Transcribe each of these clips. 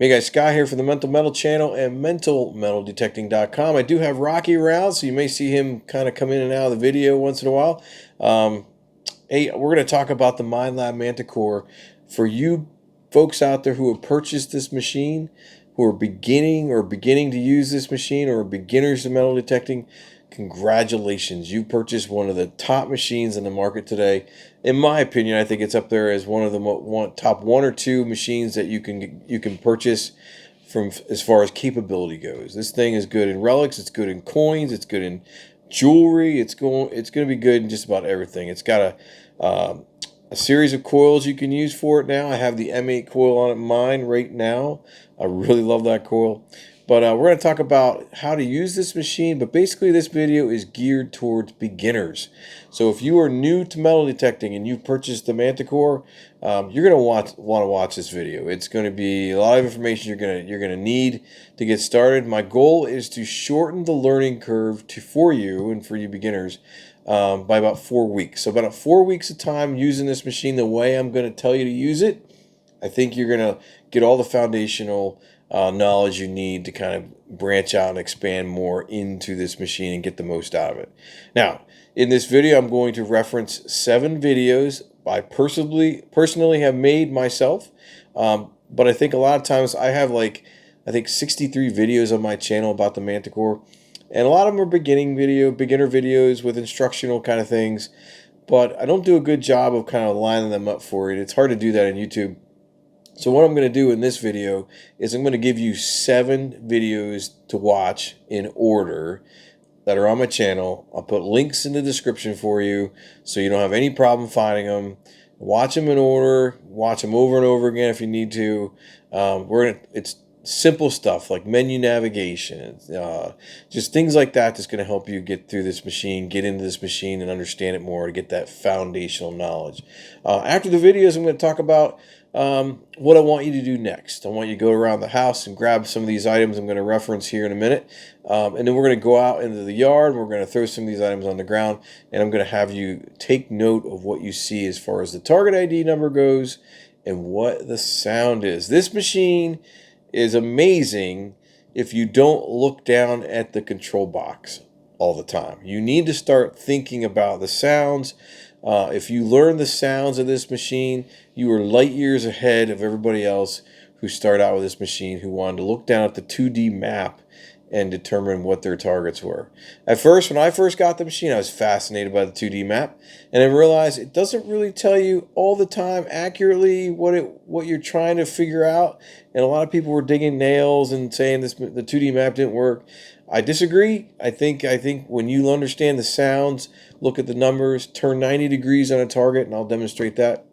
Hey guys, Scott here from the Mental Metal channel and mentalmetaldetecting.com. I do have Rocky around, so you may see him kind of come in and out of the video once in a while. Um, Hey, we're going to talk about the Minelab Manticore. For you folks out there who have purchased this machine, who are beginning to use this machine, or are beginners to metal detecting, congratulations. You purchased one of the top machines in the market today. In my opinion, I think it's up there as one of the top one or two machines that you can purchase from as far as capability goes. This thing is good in relics, it's good in coins, it's good in jewelry. It's going to be good in just about everything. It's got a series of coils you can use for it now. I have the M8 coil on mine right now. I really love that coil. But we're going to talk about how to use this machine. But basically, this video is geared towards beginners. So if you are new to metal detecting and you've purchased the Manticore, you're going to want to watch this video. It's going to be a lot of information you're going to need to get started. My goal is to shorten the learning curve for you and for you beginners by about 4 weeks. So about 4 weeks of time using this machine the way I'm going to tell you to use it, I think you're going to get all the foundational knowledge you need to kind of branch out and expand more into this machine and get the most out of it. Now, in this video, I'm going to reference 7 videos I personally have made myself, but I think a lot of times I have I think 63 videos on my channel about the Manticore, and a lot of them are beginner videos with instructional kind of things, but I don't do a good job of kind of lining them up for you. It's hard to do that on YouTube. So what I'm going to do in this video is I'm going to give you 7 videos to watch in order that are on my channel. I'll put links in the description for you so you don't have any problem finding them. Watch them in order. Watch them over and over again if you need to. It's simple stuff like menu navigation, just things like that that's going to help you get through this machine, get into this machine and understand it more to get that foundational knowledge. After the videos, I'm going to talk about what I want you to do next. I want you to go around the house and grab some of these items I'm going to reference here in a minute. And then we're going to go out into the yard. And we're going to throw some of these items on the ground. And I'm going to have you take note of what you see as far as the target ID number goes and what the sound is. This machine is amazing if you don't look down at the control box all the time. You need to start thinking about the sounds. If you learn the sounds of this machine, you are light years ahead of everybody else who started out with this machine, who wanted to look down at the 2D map and determine what their targets were. At first, when I first got the machine, I was fascinated by the 2D map, and I realized it doesn't really tell you all the time accurately what you're trying to figure out. And a lot of people were digging nails and saying the 2D map didn't work. I disagree. I think when you understand the sounds, look at the numbers, turn 90 degrees on a target, and I'll demonstrate that,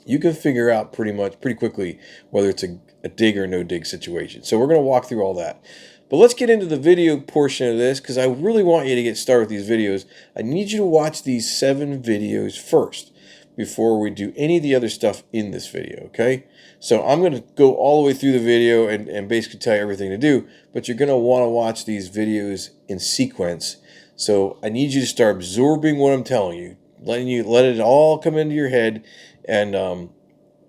you can figure out pretty quickly whether it's a dig or no dig situation. So we're going to walk through all that. But let's get into the video portion of this, because I really want you to get started with these videos. I need you to watch these 7 videos first before we do any of the other stuff in this video, okay? So I'm going to go all the way through the video and basically tell you everything to do, but you're going to want to watch these videos in sequence. So I need you to start absorbing what I'm telling you, let it all come into your head. And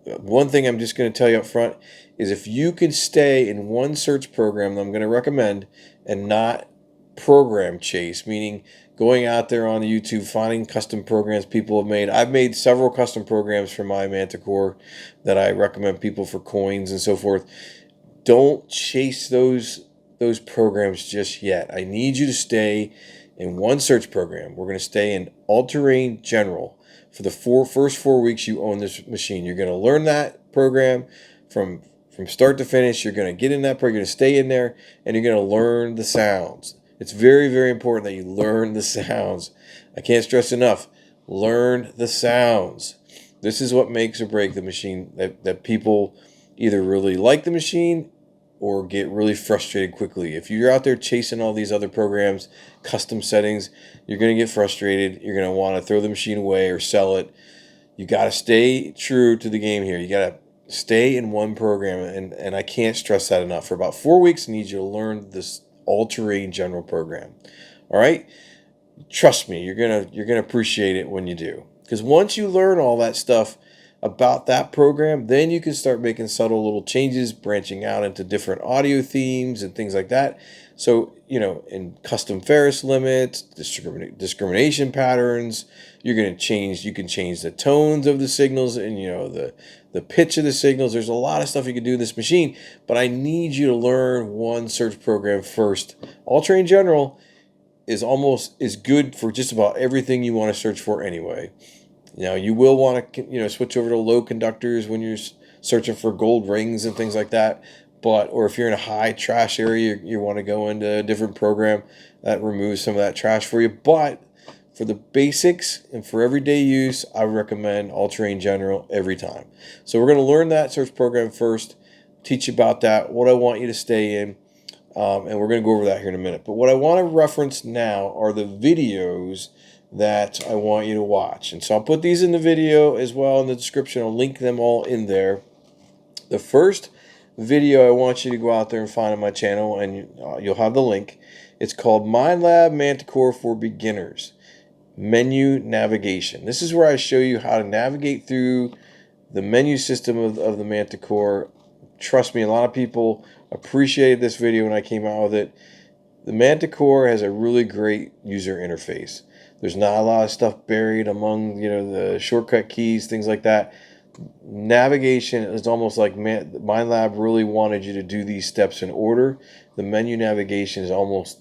one thing I'm just going to tell you up front is if you can stay in one search program that I'm going to recommend and not program chase, meaning going out there on YouTube, finding custom programs people have made. I've made several custom programs for my Manticore that I recommend people for coins and so forth. Don't chase those programs just yet. I need you to stay in one search program. We're going to stay in All-Terrain General for the first 4 weeks you own this machine. You're going to learn that program from start to finish. You're going to get in that program. You're going to stay in there, and you're going to learn the sounds. It's very, very important that you learn the sounds. I can't stress enough. Learn the sounds. This is what makes or break the machine, that people either really like the machine or get really frustrated quickly. If you're out there chasing all these other programs, custom settings, you're going to get frustrated. You're going to want to throw the machine away or sell it. You got to stay true to the game here. You got to stay in one program, and I can't stress that enough. For about 4 weeks, I need you to learn this All-Terrain General program. All right? Trust me, you're gonna appreciate it when you do. Because once you learn all that stuff, about that program, then you can start making subtle little changes, branching out into different audio themes and things like that. So, in custom Ferris limits, discrimination patterns, you can change the tones of the signals and, the pitch of the signals. There's a lot of stuff you can do in this machine, but I need you to learn one search program first. All-Train General is good for just about everything you want to search for anyway. Now, you will want to, switch over to low conductors when you're searching for gold rings and things like that. Or if you're in a high trash area, you want to go into a different program that removes some of that trash for you. But for the basics and for everyday use, I recommend All-Train General every time. So we're going to learn that search program first, teach you about that, what I want you to stay in, and we're going to go over that here in a minute. But what I want to reference now are the videos that I want you to watch. And so I'll put these in the video as well in the description. I'll link them all in there. The first video I want you to go out there and find on my channel, and you'll have the link. It's called Minelab Manticore for Beginners. Menu navigation. This is where I show you how to navigate through the menu system of the Manticore. Trust me, a lot of people appreciated this video when I came out with it. The Manticore has a really great user interface. There's not a lot of stuff buried among the shortcut keys, things like that. Navigation is almost like Minelab really wanted you to do these steps in order. The menu navigation is almost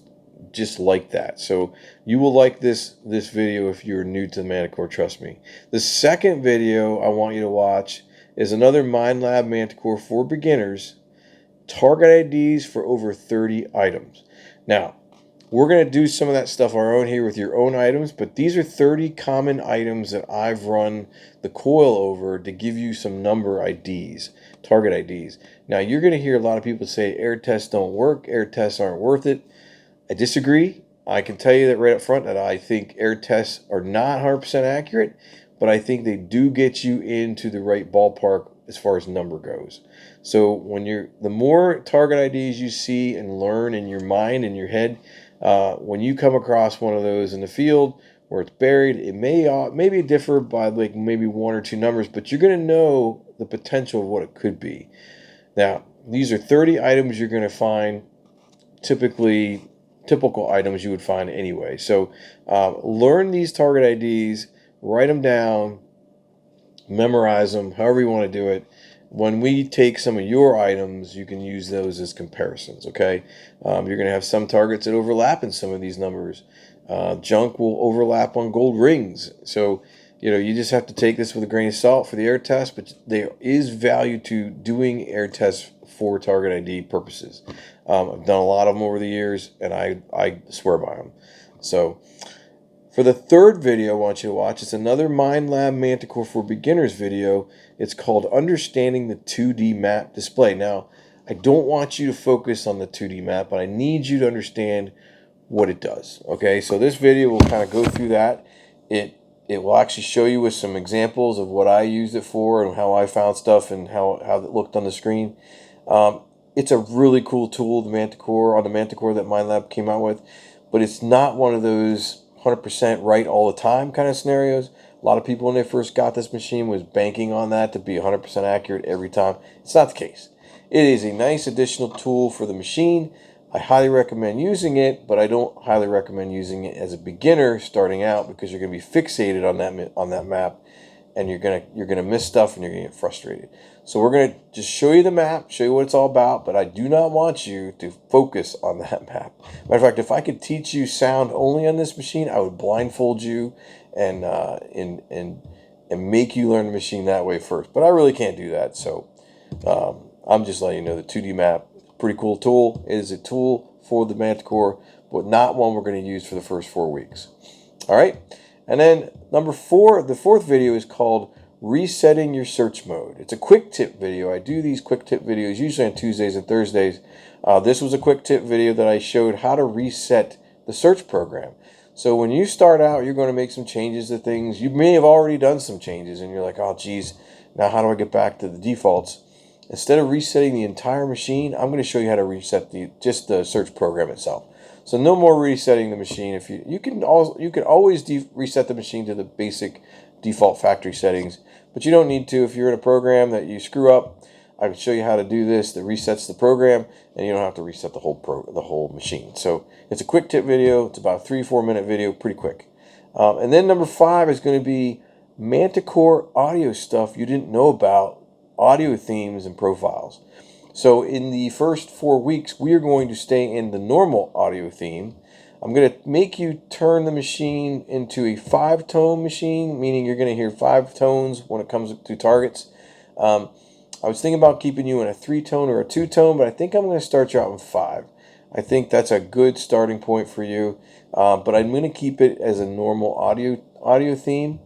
just like that. So you will like this video if you're new to the Manticore, trust me. The second video I want you to watch is another Minelab Manticore for Beginners, target IDs for over 30 items. Now, we're going to do some of that stuff our own here with your own items, but these are 30 common items that I've run the coil over to give you some number IDs, target IDs. Now, you're going to hear a lot of people say air tests don't work, air tests aren't worth it. I disagree. I can tell you that right up front that I think air tests are not 100% accurate, but I think they do get you into the right ballpark as far as number goes. So the more target IDs you see and learn in your mind, in your head, when you come across one of those in the field where it's buried, it maybe differ by like maybe one or two numbers, but you're going to know the potential of what it could be. Now, these are 30 items you're going to find, typical items you would find anyway. So learn these target IDs, write them down, memorize them, however you want to do it. When we take some of your items, you can use those as comparisons, okay? You're going to have some targets that overlap in some of these numbers. Junk will overlap on gold rings. So, you just have to take this with a grain of salt for the air test, but there is value to doing air tests for target ID purposes. I've done a lot of them over the years, and I swear by them. So, for the third video I want you to watch, it's another Minelab Manticore for Beginners video. It's called Understanding the 2D Map Display. Now, I don't want you to focus on the 2D map, but I need you to understand what it does. Okay, so this video will kind of go through that. It will actually show you with some examples of what I used it for and how I found stuff and how it looked on the screen. It's a really cool tool, the Manticore that Minelab came out with, but it's not one of those 100% right all the time kind of scenarios. A lot of people when they first got this machine was banking on that to be 100% accurate every time. It's not the case. It is a nice additional tool for the machine. I highly recommend using it, but I don't highly recommend using it as a beginner starting out because you're going to be fixated on that map, and you're gonna miss stuff and you're gonna get frustrated. So we're gonna just show you the map, show you what it's all about, but I do not want you to focus on that map. Matter of fact, if I could teach you sound only on this machine, I would blindfold you and make you learn the machine that way first. But I really can't do that. So I'm just letting you know the 2D map, pretty cool tool. It is a tool for the Manticore, but not one we're going to use for the first 4 weeks. All right. And then number 4, the fourth video is called Resetting Your Search Mode. It's a quick tip video. I do these quick tip videos usually on Tuesdays and Thursdays. This was a quick tip video that I showed how to reset the search program. So when you start out, you're going to make some changes to things. You may have already done some changes and you're like, oh geez, now how do I get back to the defaults? Instead of resetting the entire machine, I'm going to show you how to reset just the search program itself. So no more resetting the machine. If you can always reset the machine to the basic default factory settings, but you don't need to. If you're in a program that you screw up, I can show you how to do this that resets the program, and you don't have to reset the whole machine. So it's a quick tip video. It's about a 3-4 minute video, pretty quick. And then number 5 is going to be Manticore audio stuff you didn't know about, audio themes and profiles. So in the first 4 weeks, we are going to stay in the normal audio theme. I'm going to make you turn the machine into a 5-tone machine, meaning you're going to hear 5 tones when it comes to targets. I was thinking about keeping you in a 3-tone or a 2-tone, but I think I'm going to start you out in 5. I think that's a good starting point for you, but I'm going to keep it as a normal audio theme.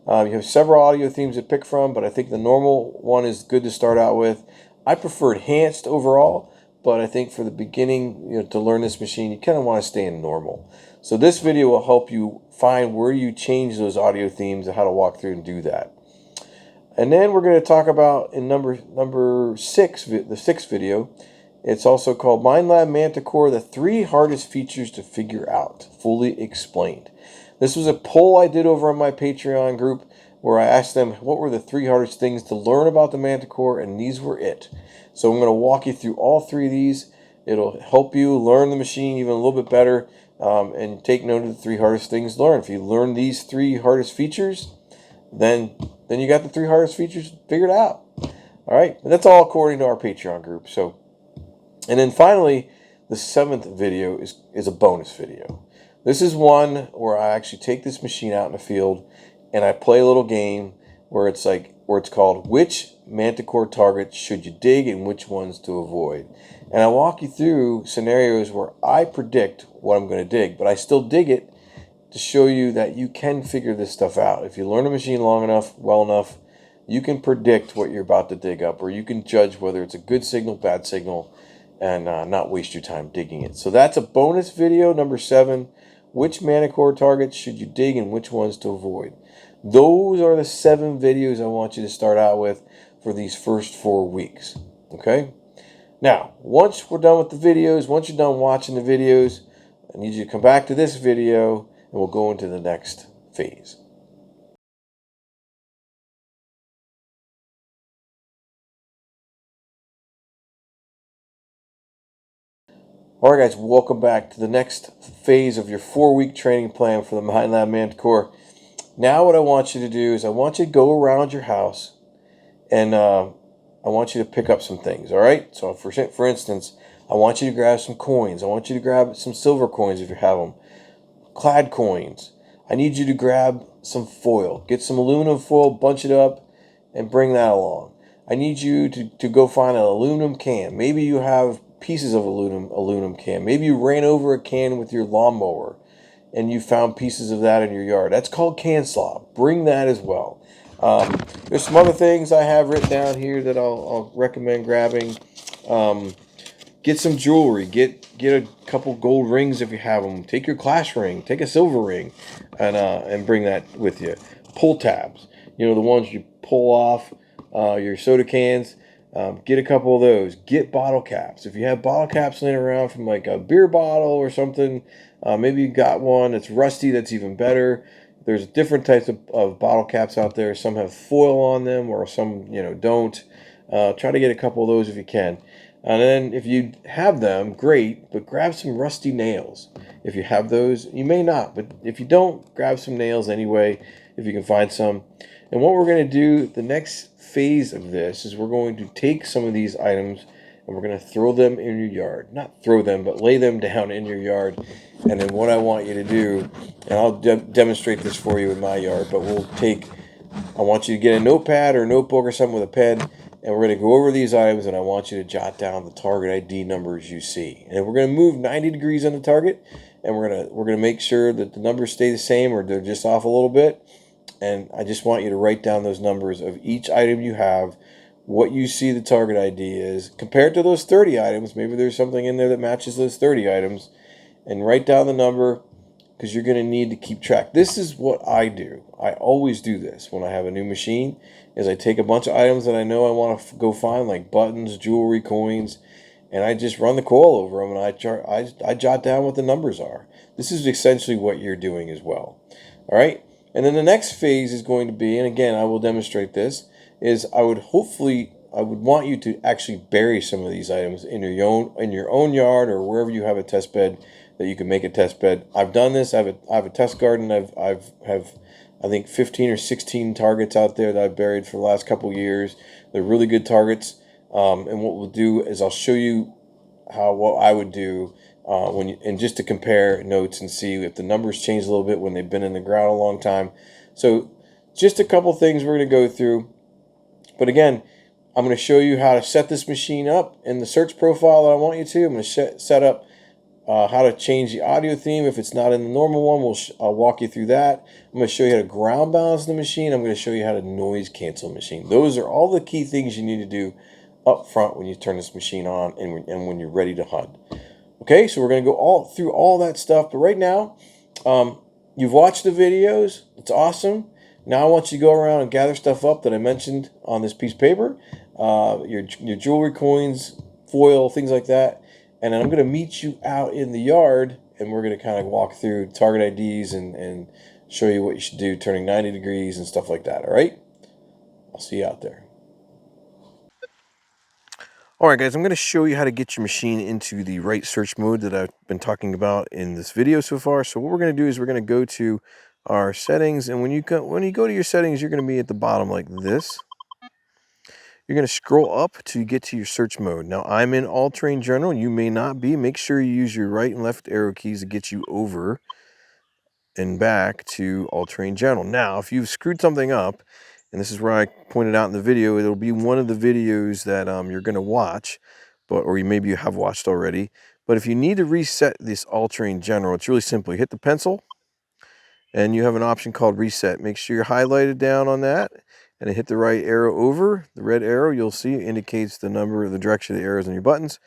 You have several audio themes to pick from, but I think the normal one is good to start out with. I prefer enhanced overall, but I think for the beginning, to learn this machine, you kind of want to stay in normal. So this video will help you find where you change those audio themes and how to walk through and do that. And then we're going to talk about in number 6, the 6th video. It's also called Minelab Manticore, the 3 hardest features to figure out, fully explained. This was a poll I did over on my Patreon group where I asked them what were the 3 hardest things to learn about the Manticore, and these were it. So I'm going to walk you through all 3 of these. It'll help you learn the machine even a little bit better, and take note of the 3 hardest things to learn. If you learn these 3 hardest features, then you got the 3 hardest features figured out. All right, and that's all according to our Patreon group. So, and then finally, the 7th video is a bonus video. This is one where I actually take this machine out in the field and I play a little game where it's called which Manticore targets should you dig and which ones to avoid. And I walk you through scenarios where I predict what I'm going to dig, but I still dig it to show you that you can figure this stuff out. If you learn a machine long enough, well enough, you can predict what you're about to dig up, or you can judge whether it's a good signal, bad signal, and not waste your time digging it. So that's a bonus video, number 7. Which Manticore targets should you dig and which ones to avoid? Those are the 7 videos I want you to start out with for these first 4 weeks. Okay? Now, once we're done with the videos, once you're done watching the videos, I need you to come back to this video and we'll go into the next phase. Alright guys, welcome back to the next phase of your 4-week training plan for the Minelab Manticore. Now what I want you to do is I want you to go around your house and I want you to pick up some things, alright? So for instance, I want you to grab some coins. I want you to grab some silver coins if you have them. Clad coins. I need you to grab some foil. Get some aluminum foil, bunch it up, and bring that along. I need you to go find an aluminum can. Maybe you have pieces of aluminum can. Maybe you ran over a can with your lawnmower and you found pieces of that in your yard. That's called can slop. Bring that as well. There's some other things I have written down here that I'll recommend grabbing. Get some jewelry. Get a couple gold rings if you have them. Take your class ring. Take a silver ring, and bring that with you. Pull tabs. The ones you pull off your soda cans. Get a couple of those. Get bottle caps. If you have bottle caps laying around from like a beer bottle or something, maybe you got one that's rusty. That's even better. There's different types of bottle caps out there. Some have foil on them, or some don't. Try to get a couple of those if you can. And then if you have them, great, but grab some rusty nails. If you have those, you may not, but if you don't, grab some nails anyway, if you can find some. And what we're going to do, the next phase of this, is we're going to take some of these items and we're going to throw them in your yard. Not throw them, but lay them down in your yard. And then what I want you to do, and I'll demonstrate this for you in my yard, but I want you to get a notepad or a notebook or something with a pen, and we're going to go over these items, and I want you to jot down the target ID numbers you see. And we're going to move 90 degrees on the target, and we're going to make sure that the numbers stay the same or they're just off a little bit. And I just want you to write down those numbers of each item you have, what you see the target ID is, compared to those 30 items. Maybe there's something in there that matches those 30 items, and write down the number, because you're going to need to keep track. This is what I do. I always do this when I have a new machine, is I take a bunch of items that I know I want to go find, like buttons, jewelry, coins, and I just run the coil over them, and I jot down what the numbers are. This is essentially what you're doing as well. All right. And then the next phase is going to be, and again, I will demonstrate this, is I would want you to actually bury some of these items in your own yard or wherever you have a test bed that you can make a test bed. I've done this. I have a test garden. I think 15 or 16 targets out there that I've buried for the last couple years. They're really good targets. And what we'll do is I'll show you what I would do and just to compare notes and see if the numbers change a little bit when they've been in the ground a long time. So just a couple things we're going to go through. But again, I'm going to show you how to set this machine up in the search profile that I want you to. I'm going to set up how to change the audio theme if it's not in the normal one. I'll walk you through that. I'm going to show you how to ground balance the machine. I'm going to show you how to noise cancel the machine. Those are all the key things you need to do up front when you turn this machine on and when you're ready to hunt. Okay, so we're going to go through all that stuff. But right now, you've watched the videos. It's awesome. Now I want you to go around and gather stuff up that I mentioned on this piece of paper. Your jewelry, coins, foil, things like that. And then I'm going to meet you out in the yard, and we're going to kind of walk through target IDs and show you what you should do, turning 90 degrees and stuff like that. All right? I'll see you out there. All right, guys, I'm going to show you how to get your machine into the right search mode that I've been talking about in this video so far. So what we're going to do is we're going to go to our settings, and when you go to your settings, you're going to be at the bottom like this. You're going to scroll up to get to your search mode. Now, I'm in all-terrain general. You may not be. Make sure you use your right and left arrow keys to get you over and back to all-terrain general. Now, if you've screwed something up, and this is where I pointed out in the video, it'll be one of the videos that you're going to watch, or maybe you have watched already. But if you need to reset this all-terrain general, it's really simple. You hit the pencil, and you have an option called reset. Make sure you're highlighted down on that, and hit the right arrow over. The red arrow you'll see indicates the direction of the arrows on your buttons.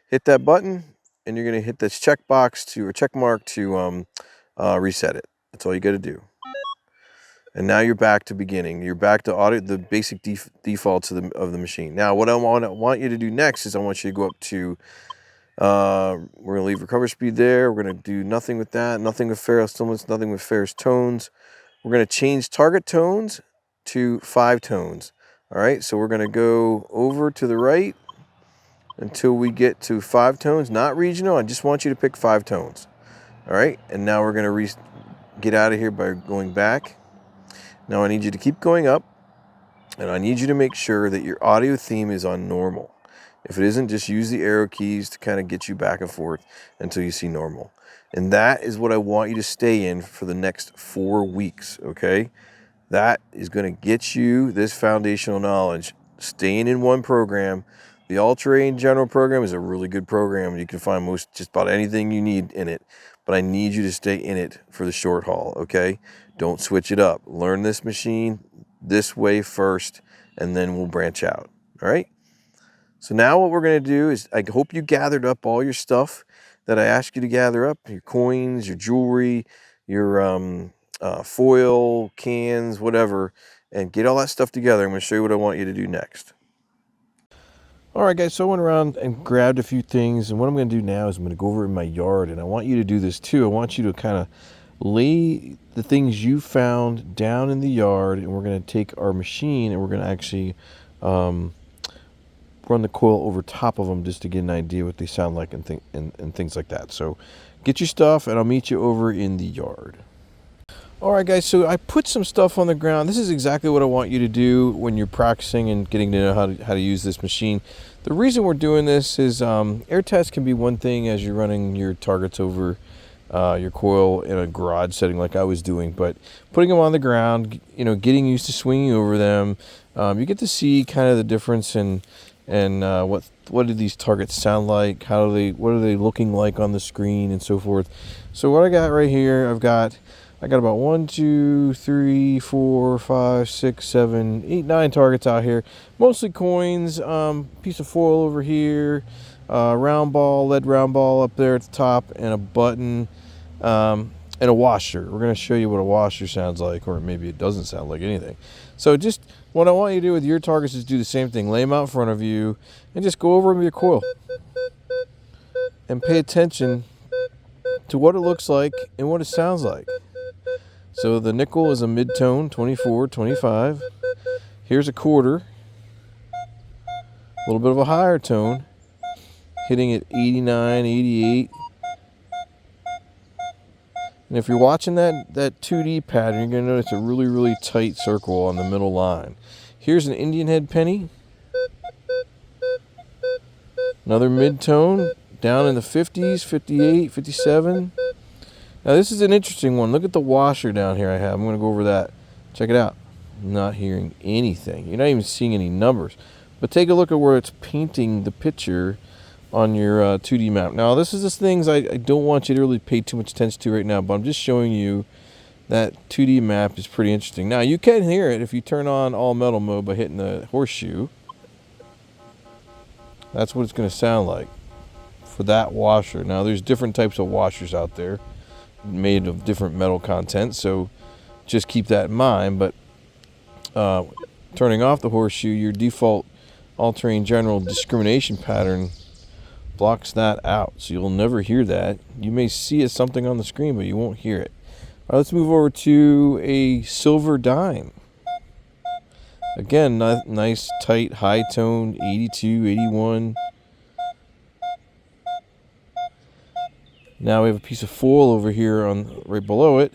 Hit that button, and you're going to hit this check mark to reset it. That's all you got to do. And now you're back to beginning. You're back to the basic defaults of the machine. Now, what I want you to do next is I want you to go up to. We're going to leave recovery speed there. We're going to do nothing with that. Nothing with ferrous stimulants. Nothing with ferrous tones. We're going to change target tones to 5 tones. All right. So we're going to go over to the right until we get to 5 tones. Not regional. I just want you to pick 5 tones. All right. And now we're going to get out of here by going back. Now I need you to keep going up, and I need you to make sure that your audio theme is on normal. If it isn't, just use the arrow keys to kind of get you back and forth until you see normal. And that is what I want you to stay in for the next 4 weeks, okay? That is going to get you this foundational knowledge. Staying in one program. The all-terrain general program is a really good program. You can find just about anything you need in it. But I need you to stay in it for the short haul, okay? Don't switch it up. Learn this machine this way first, and then we'll branch out, all right? So now what we're going to do is I hope you gathered up all your stuff that I asked you to gather up, your coins, your jewelry, your foil, cans, whatever, and get all that stuff together. I'm going to show you what I want you to do next. All right, guys, so I went around and grabbed a few things, and what I'm going to do now is I'm going to go over in my yard, and I want you to do this too. I want you to kind of lay the things you found down in the yard, and we're going to take our machine and we're going to actually run the coil over top of them just to get an idea what they sound like and things like that. So get your stuff, and I'll meet you over in the yard. All right, guys, so I put some stuff on the ground. This is exactly what I want you to do when you're practicing and getting to know how to use this machine. The reason we're doing this is air test can be one thing as you're running your targets over your coil in a garage setting like I was doing, but putting them on the ground, getting used to swinging over them, you get to see kind of the difference in what do these targets sound like, what are they looking like on the screen, and so forth. So what I got right here, I got about 1, 2, 3, 4, 5, 6, 7, 8, 9 targets out here. Mostly coins, piece of foil over here, round ball, lead round ball up there at the top, and a button, and a washer. We're going to show you what a washer sounds like, or maybe it doesn't sound like anything. So just what I want you to do with your targets is do the same thing. Lay them out in front of you, and just go over them with your coil. and pay attention to what it looks like and what it sounds like. So the nickel is a mid-tone, 24, 25. Here's a quarter, a little bit of a higher tone, hitting at 89, 88. And if you're watching that 2D pattern, you're going to notice a really, really tight circle on the middle line. Here's an Indian head penny. Another mid-tone, down in the 50s, 58, 57. Now this is an interesting one. Look at the washer down here I have. I'm going to go over that. Check it out. I'm not hearing anything. You're not even seeing any numbers. But take a look at where it's painting the picture on your 2D map. Now this is the things I don't want you to really pay too much attention to right now, but I'm just showing you that 2D map is pretty interesting. Now you can hear it if you turn on all metal mode by hitting the horseshoe. That's what it's going to sound like for that washer. Now there's different types of washers out there made of different metal content, so just keep that in mind. But turning off the horseshoe, your default all-terrain general discrimination pattern blocks that out, so you'll never hear that. You may see it something on the screen, but you won't hear it. All right, let's move over to a silver dime. Again, nice tight high tone, 82, 81. Now we have a piece of foil over here on right below it.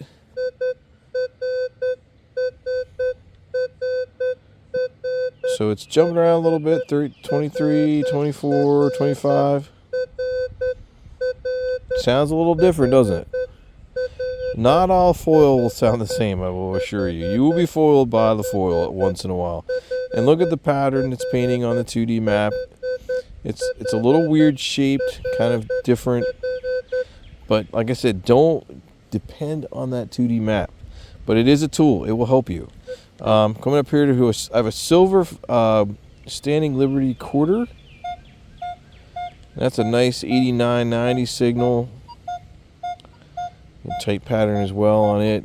So it's jumping around a little bit, 23, 24, 25. Sounds a little different, doesn't it? Not all foil will sound the same, I will assure you. You will be foiled by the foil once in a while. And look at the pattern it's painting on the 2D map. It's a little weird shaped, kind of different. But like I said, don't depend on that 2D map. But it is a tool. It will help you. Coming up here to I have a silver Standing Liberty quarter. That's a nice 89, 90 signal. A tight pattern as well on it.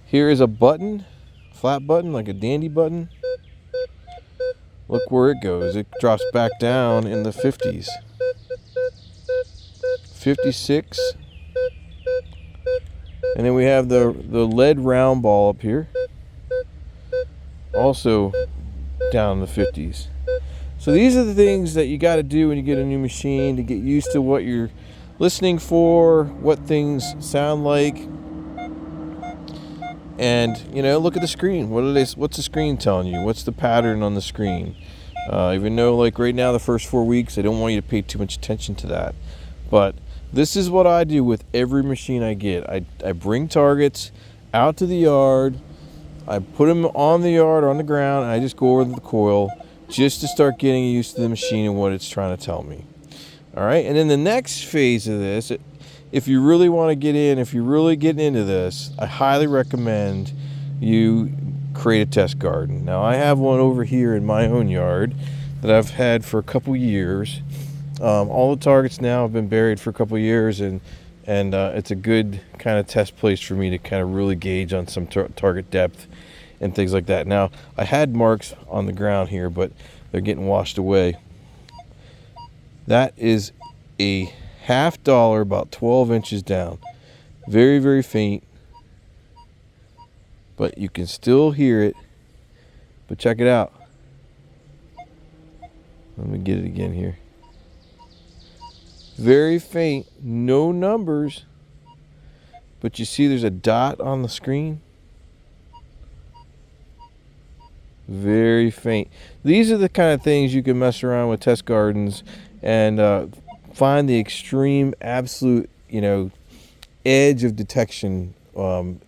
Here is a button, flat button, like a dandy button. Look where it goes. It drops back down in the 50s. 56. And then we have the lead round ball up here. Also down in the 50s. So these are the things that you got to do when you get a new machine to get used to what you're listening for, what things sound like. And, you know, look at the screen. What's the screen telling you? What's the pattern on the screen? Even though, like right now, the first 4 weeks, I don't want you to pay too much attention to that. But this is what I do with every machine I get. I bring targets out to the yard. I put them on the yard, on the ground, and I just go over the coil just to start getting used to the machine and what it's trying to tell me. All right, and then the next phase of this, if you really want to get in, if you're really getting into this, I highly recommend you create a test garden. Now, I have one over here in my own yard that I've had for a couple years. All the targets now have been buried for a couple years, and it's a good kind of test place for me to kind of really gauge on some target depth and things like that. Now, I had marks on the ground here, but they're getting washed away. That is a $50, about 12 inches down. Very, very faint, but you can still hear it. But check it out. Let me get it again here. Very faint, no numbers, but you see there's a dot on the screen. Very faint. These are the kind of things you can mess around with test gardens and find the extreme, absolute, edge of detection on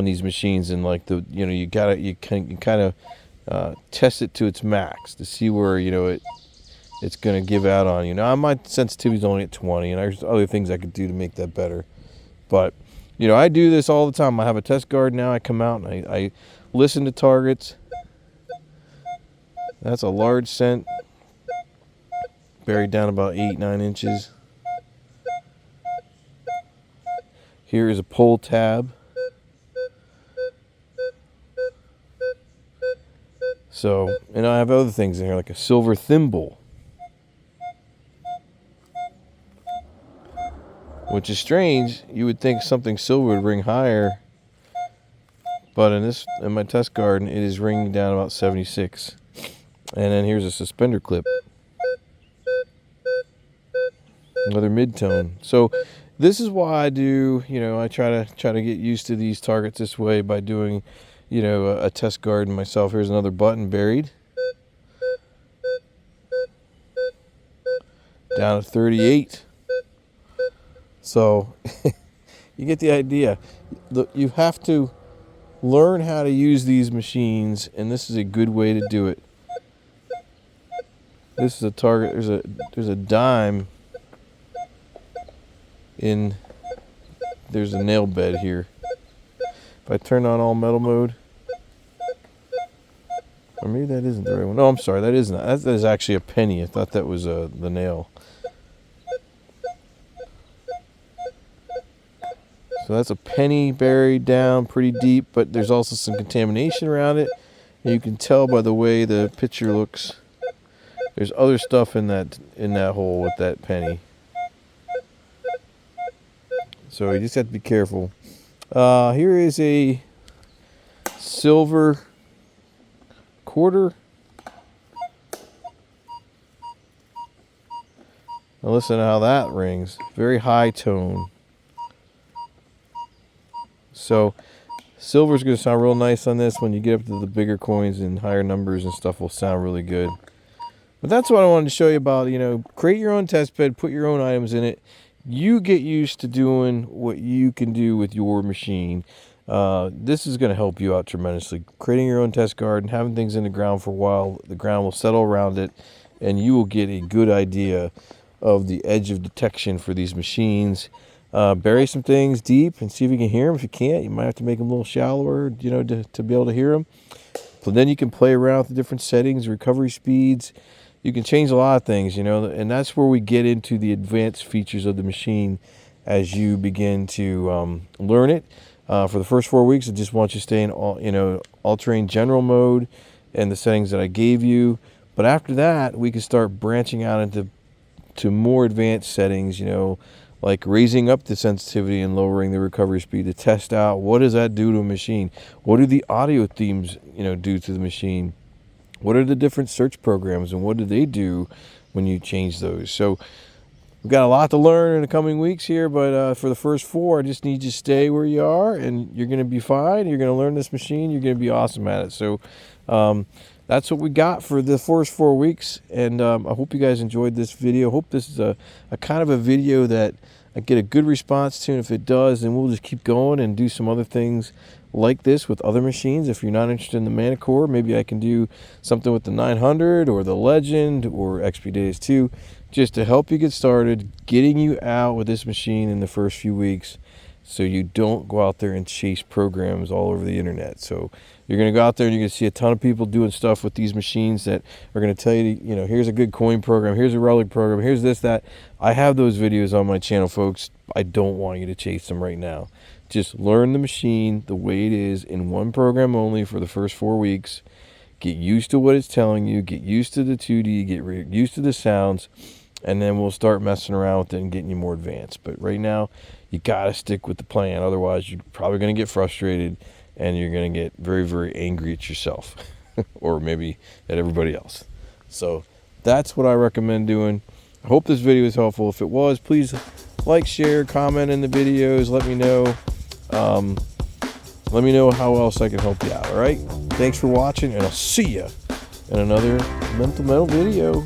these machines, and like you kind of test it to its max to see where it's going to give out on you. Now, my sensitivity is only at 20, and there's other things I could do to make that better. But, I do this all the time. I have a test garden now. I come out and I listen to targets. That's a large scent, buried down about 8-9 inches. Here is a pull tab. So, I have other things in here, like a silver thimble. which is strange. You would think something silver would ring higher, but in my test garden, it is ringing down about 76. And then here's a suspender clip, another mid-tone. So this is why I do, I try to get used to these targets this way by doing, a test garden myself. Here's another button buried down at 38. So you get the idea. You have to learn how to use these machines, and this is a good way to do it. This is a target. There's a dime in. There's a nail bed here. If I turn on all metal mode, or maybe that isn't the right one. No, I'm sorry, that isn't. That is actually a penny. I thought that was the nail. So that's a penny buried down pretty deep, but there's also some contamination around it. And you can tell by the way the picture looks. There's other stuff in that hole with that penny. So you just have to be careful. Here is a silver quarter. Now listen to how that rings. Very high tone. So silver's going to sound real nice on this. When you get up to the bigger coins and higher numbers and stuff, will sound really good. But that's what I wanted to show you about. Create your own test bed, put your own items in it. You get used to doing what you can do with your machine. This is going to help you out tremendously. Creating your own test garden, having things in the ground for a while, the ground will settle around it, and you will get a good idea of the edge of detection for these machines. Bury some things deep and see if you can hear them. If you can't, you might have to make them a little shallower, to be able to hear them. But then you can play around with the different settings, recovery speeds. You can change a lot of things, and that's where we get into the advanced features of the machine as you begin to learn it. For the first 4 weeks, I just want you to stay in all-terrain general mode and the settings that I gave you. But after that, we can start branching out into more advanced settings, like raising up the sensitivity and lowering the recovery speed to test out what does that do to a machine. What do the audio themes, do to the machine? What are the different search programs and what do they do when you change those? So we've got a lot to learn in the coming weeks here, but for the first 4, I just need you to stay where you are, and you're going to be fine. You're going to learn this machine. You're going to be awesome at it. So that's what we got for the first 4 weeks, and I hope you guys enjoyed this video. I hope this is a kind of a video that I get a good response to, and if it does, then we'll just keep going and do some other things like this with other machines. If you're not interested in the Manticore, maybe I can do something with the 900 or the Legend or XP Days 2, just to help you get started, getting you out with this machine in the first few weeks so you don't go out there and chase programs all over the internet. So you're going to go out there and you're going to see a ton of people doing stuff with these machines that are going to tell you, here's a good coin program, here's a relic program, here's this, that. I have those videos on my channel, folks. I don't want you to chase them right now. Just learn the machine the way it is in one program only for the first 4 weeks. Get used to what it's telling you. Get used to the 2D. Get used to the sounds. And then we'll start messing around with it and getting you more advanced. But right now, you got to stick with the plan. Otherwise, you're probably going to get frustrated and you're going to get very, very angry at yourself or maybe at everybody else. So that's what I recommend doing. I hope this video was helpful. If it was, please like, share, comment in the videos. Let me know. Let me know how else I can help you out. All right. Thanks for watching, and I'll see you in another Mental Metal video.